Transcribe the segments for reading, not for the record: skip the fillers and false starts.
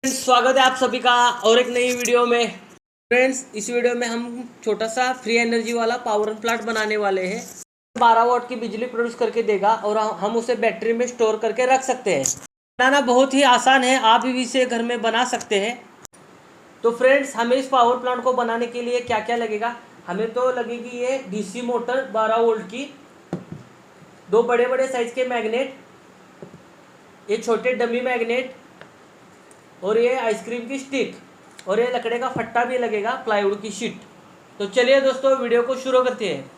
स्वागत है आप सभी का और एक नई वीडियो में। फ्रेंड्स, इस वीडियो में हम छोटा सा फ्री एनर्जी वाला पावर प्लांट बनाने वाले हैं। 12 वॉट की बिजली प्रोड्यूस करके देगा और हम उसे बैटरी में स्टोर करके रख सकते हैं। बनाना बहुत ही आसान है, आप भी इसे घर में बना सकते हैं। तो फ्रेंड्स, हमें इस पावर प्लांट को बनाने के लिए क्या क्या लगेगा। हमें तो लगेगी ये डीसी मोटर 12 वोल्ट की, 2 बड़े बड़े साइज के मैग्नेट, ये छोटे डमी मैग्नेट, और ये आइसक्रीम की स्टिक, और ये लकड़े का फट्टा भी लगेगा, प्लाईवुड की शीट। तो चलिए दोस्तों, वीडियो को शुरू करते हैं।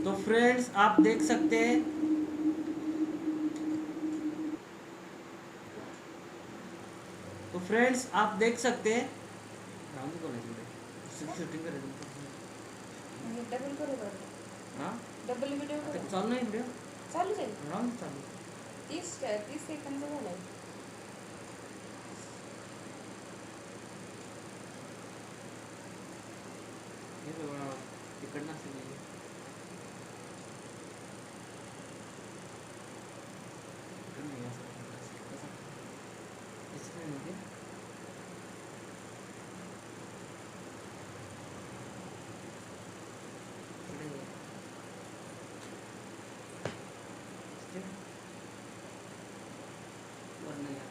तो फ्रेंड्स आप देख सकते हैं, तो फ्रेंड्स आप देख सकते हैं शूटिंग डबल करू का? हां डबल व्हिडिओ आता करू? चालू नाही व्हिडिओ चालूच आहे. राऊंड चालू 30 सेकंदचा झालाय. हे बघा तिकडनं असेल हे. तिकडनं हे असं कसं दिसत नाही म्हणजे इकडे ये. दिसते? वरनं या.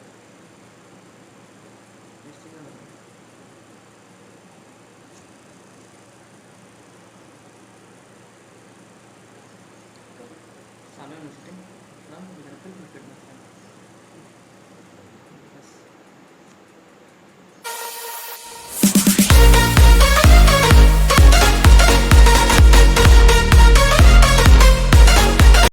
दिसते का वरनं? चालू आहे ना शूटिंग राऊंड जरा पण इकडनं